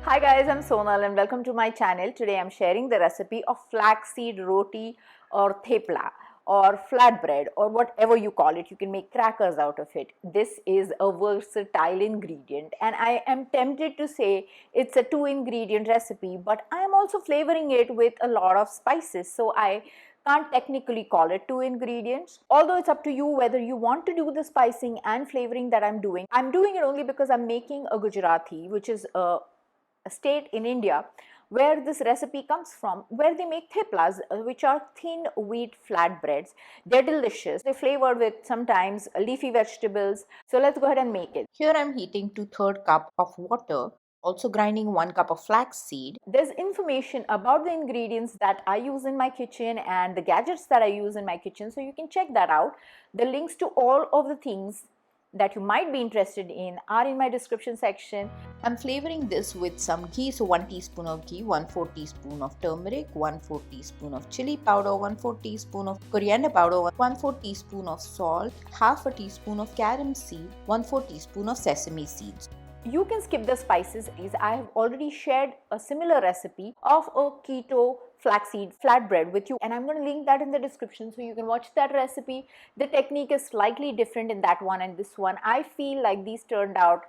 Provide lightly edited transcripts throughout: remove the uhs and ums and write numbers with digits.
Hi guys, I'm Sonal and welcome to my channel. Today I'm sharing the recipe of flaxseed roti or thepla or flatbread or whatever you call it. You can make crackers out of it. This is a versatile ingredient and I am tempted to say it's a 2 ingredient recipe, but I am also flavoring it with a lot of spices. So I can't technically call it 2 ingredients, although it's up to you whether you want to do the spicing and flavoring that I'm doing. I'm doing it only because I'm making a Gujrati, which is a state in India where this recipe comes from, where they make theplas, which are thin wheat flatbreads. They're delicious. They're flavored with sometimes leafy vegetables. So let's go ahead and make it. Here I'm heating 2/3 cup of water, also grinding 1 cup of flax seed. There's information about the ingredients that I use in my kitchen and the gadgets that I use in my kitchen, so you can check that out. The links to all of the things that you might be interested in are in my description section. I'm flavoring this with some ghee, so 1 teaspoon of ghee, 1/4 teaspoon of turmeric, 1/4 teaspoon of chili powder, 1/4 teaspoon of coriander powder, 1/4 teaspoon of salt, half a teaspoon of carom seed, 1/4 teaspoon of sesame seeds. You can skip the spices. I have already shared a similar recipe of a keto flaxseed flatbread with you, and I'm going to link that in the description so you can watch that recipe. The technique is slightly different in that one and this one. I feel like these turned out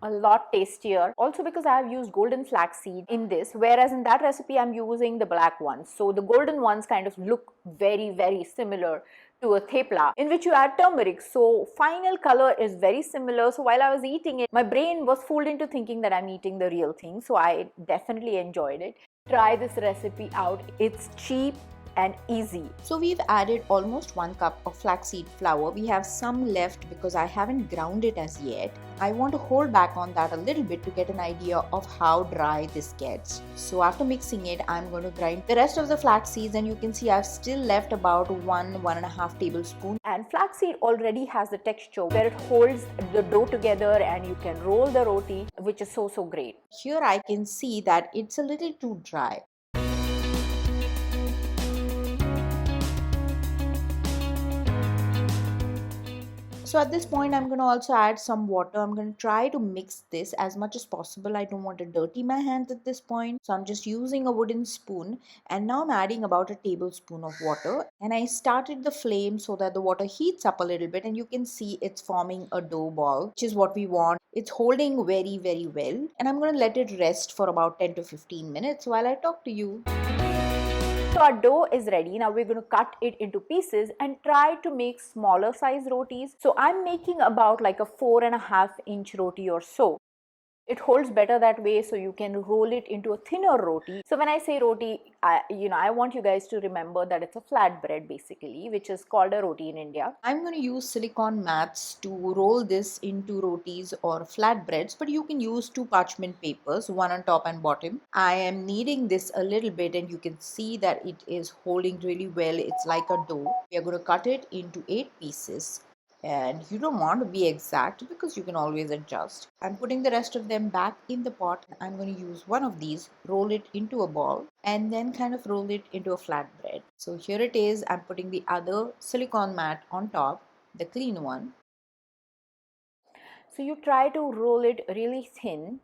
a lot tastier, also because I have used golden flaxseed in this, whereas in that recipe I'm using the black ones. So the golden ones kind of look very similar to a thepla, in which you add turmeric, so final color is very similar. So while I was eating it, my brain was fooled into thinking that I'm eating the real thing, so I definitely enjoyed it. Try this recipe out. It's cheap and easy. So we've added almost 1 cup of flaxseed flour. We have some left because I haven't ground it as yet. I want to hold back on that a little bit to get an idea of how dry this gets. So after mixing it, I'm going to grind the rest of the flax seeds, and you can see I've still left about 1.5 tablespoons. And flaxseed already has the texture where it holds the dough together and you can roll the roti, which is so great. Here I can see that it's a little too dry. So at this point, I'm going to also add some water. I'm going to try to mix this as much as possible. I don't want to dirty my hands at this point. So I'm just using a wooden spoon. And now I'm adding about a tablespoon of water. And I started the flame so that the water heats up a little bit. And you can see it's forming a dough ball, which is what we want. It's holding very well. And I'm going to let it rest for about 10 to 15 minutes while I talk to you. So our dough is ready. Now we're going to cut it into pieces and try to make smaller size rotis. So I'm making about like a 4.5-inch roti or so. It holds better that way, so you can roll it into a thinner roti. So when I say roti, I want you guys to remember that it's a flatbread basically, which is called a roti in India. I'm going to use silicone mats to roll this into rotis or flatbreads, but you can use 2 parchment papers, one on top and bottom. I am kneading this a little bit, and you can see that it is holding really well. It's like a dough. We are going to cut it into 8 pieces. And you don't want to be exact because you can always adjust. I'm putting the rest of them back in the pot. I'm going to use one of these, roll it into a ball, and then kind of roll it into a flatbread. So here it is. I'm putting the other silicone mat on top, the clean one. So you try to roll it really thin.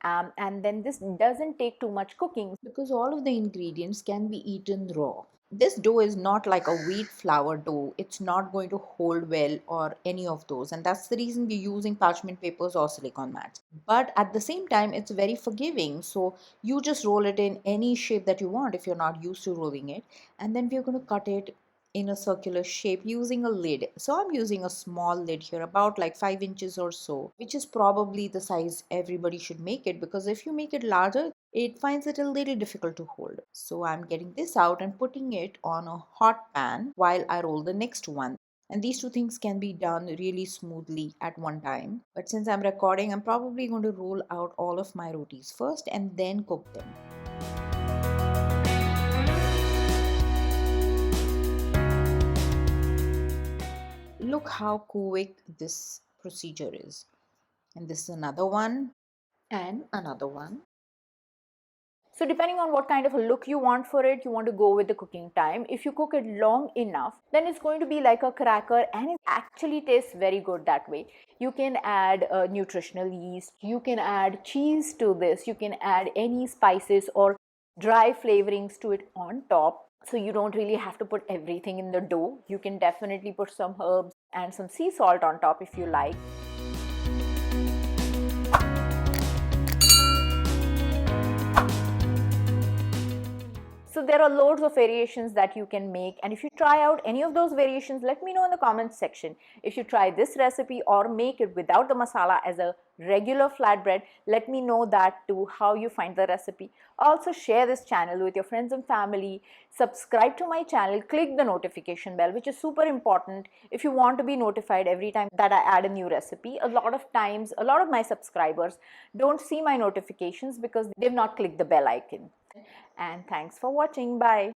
And then this doesn't take too much cooking because all of the ingredients can be eaten raw. This dough is not like a wheat flour dough. It's not going to hold well or any of those, and that's the reason we're using parchment papers or silicone mats. But at the same time, it's very forgiving, so you just roll it in any shape that you want if you're not used to rolling it. And then we're going to cut it in a circular shape using a lid. So I'm using a small lid here, about like 5 inches or so, which is probably the size everybody should make it, because if you make it larger, it finds it a little difficult to hold. So I'm getting this out and putting it on a hot pan while I roll the next one. And these two things can be done really smoothly at one time. But since I'm recording, I'm probably going to roll out all of my rotis first and then cook them. Look how quick this procedure is. And this is another one and another one. So depending on what kind of a look you want for it, you want to go with the cooking time. If you cook it long enough, then it's going to be like a cracker, and it actually tastes very good that way. You can add nutritional yeast, you can add cheese to this, you can add any spices or dry flavorings to it on top. So you don't really have to put everything in the dough. You can definitely put some herbs and some sea salt on top if you like. So there are loads of variations that you can make, and if you try out any of those variations, let me know in the comments section. If you try this recipe or make it without the masala as a regular flatbread, let me know that too, how you find the recipe. Also share this channel with your friends and family. Subscribe to my channel, click the notification bell, which is super important if you want to be notified every time that I add a new recipe. A lot of times, a lot of my subscribers don't see my notifications because they've not clicked the bell icon. And thanks for watching. Bye.